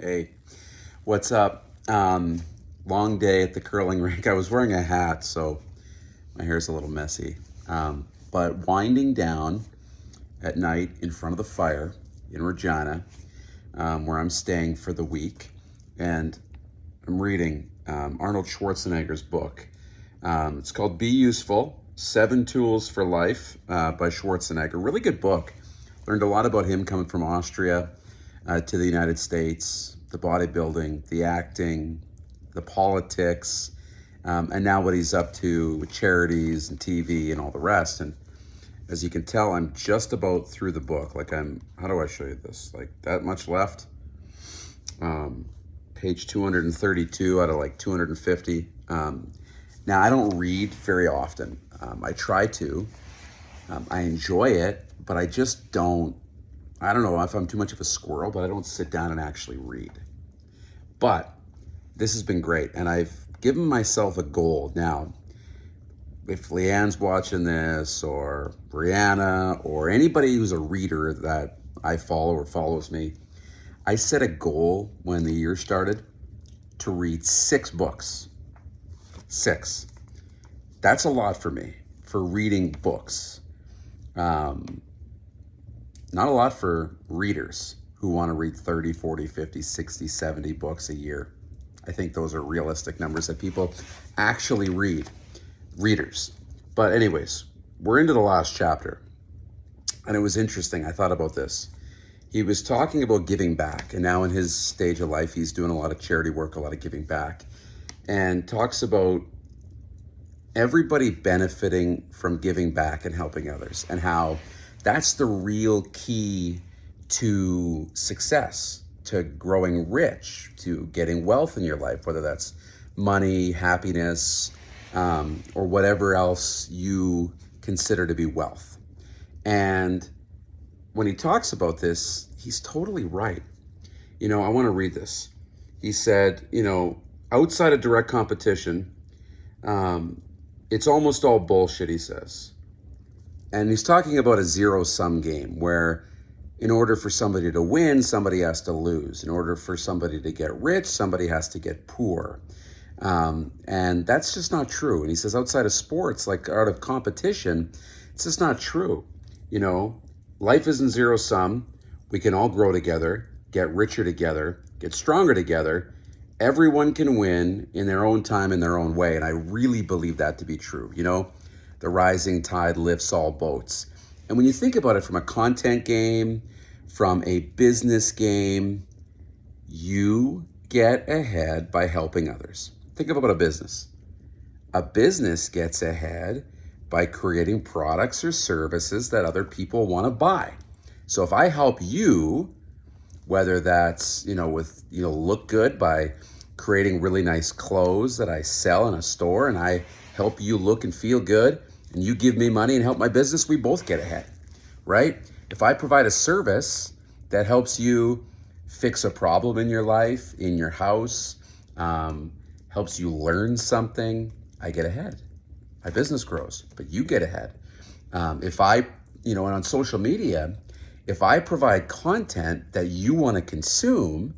Hey, what's up? Long day at the curling rink. I was wearing a hat, so my hair's a little messy. But winding down at night in front of the fire in Regina, where I'm staying for the week, and I'm reading Arnold Schwarzenegger's book. It's called Be Useful, 7 Tools for Life by Schwarzenegger. Really good book. Learned a lot about him coming from Austria to the United States, the bodybuilding, the acting, the politics, and now what he's up to with charities and TV and all the rest. And as you can tell, I'm just about through the book. How do I show you this? Like that much left. Page 232 out of like 250. Now, I don't read very often. I try to. I enjoy it, but I just don't. I don't know if I'm too much of a squirrel, but I don't sit down and actually read. But this has been great, and I've given myself a goal. Now, if Leanne's watching this, or Brianna, or anybody who's a reader that I follow or follows me, I set a goal when the year started to read 6 books. 6. That's a lot for me, for reading books. Not a lot for readers who want to read 30, 40, 50, 60, 70 books a year. I think those are realistic numbers that people actually read, readers. But anyways, we're into the last chapter. And it was interesting. I thought about this. He was talking about giving back. And now in his stage of life, he's doing a lot of charity work, a lot of giving back. And talks about everybody benefiting from giving back and helping others, and how that's the real key to success, to growing rich, to getting wealth in your life, whether that's money, happiness, or whatever else you consider to be wealth. And when he talks about this, he's totally right. I want to read this. He said, outside of direct competition, it's almost all bullshit, he says. And he's talking about a zero-sum game where in order for somebody to win, somebody has to lose. In order for somebody to get rich, somebody has to get poor. And that's just not true. And he says outside of sports, like out of competition, it's just not true. Life isn't zero-sum. We can all grow together, get richer together, get stronger together. Everyone can win in their own time, in their own way. And I really believe that to be true. The rising tide lifts all boats. And when you think about it from a content game, from a business game, you get ahead by helping others. Think about a business. A business gets ahead by creating products or services that other people want to buy. So if I help you, whether that's, look good by creating really nice clothes that I sell in a store, and I help you look and feel good, and you give me money and help my business, we both get ahead, right? If I provide a service that helps you fix a problem in your life, in your house, helps you learn something, I get ahead. My business grows, but you get ahead. If I, and on social media, if I provide content that you want to consume,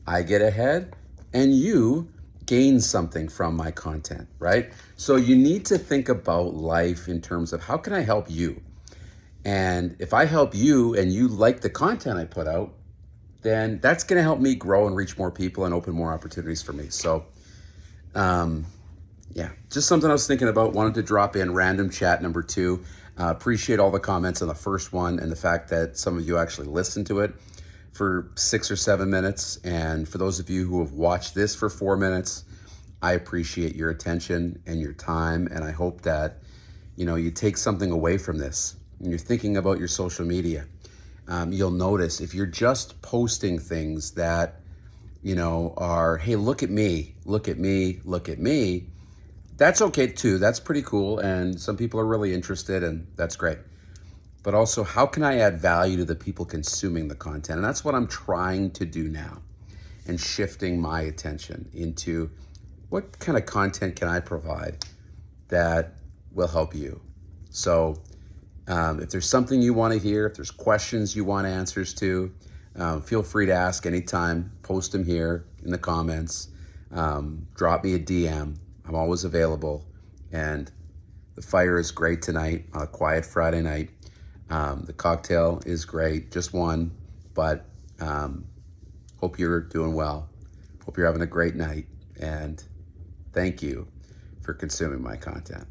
I get ahead, and you gain something from my content, right? So you need to think about life in terms of how can I help you? And if I help you and you like the content I put out, then that's going to help me grow and reach more people and open more opportunities for me. So, just something I was thinking about, wanted to drop in random chat number 2. Appreciate all the comments on the first one and the fact that some of you actually listened to it for 6 or 7 minutes. And for those of you who have watched this for 4 minutes, I appreciate your attention and your time. And I hope that, you take something away from this. When you're thinking about your social media, you'll notice if you're just posting things that, are, hey, look at me, look at me, look at me. That's okay too. That's pretty cool. And some people are really interested, and that's great. But also, how can I add value to the people consuming the content? And that's what I'm trying to do now, and shifting my attention into what kind of content can I provide that will help you. So if there's something you want to hear, if there's questions you want answers to, Feel free to ask anytime. Post them here in the comments. Drop me a DM. I'm always available. And the fire is great tonight on a quiet Friday night. The cocktail is great, just one, but hope you're doing well. Hope you're having a great night, and thank you for consuming my content.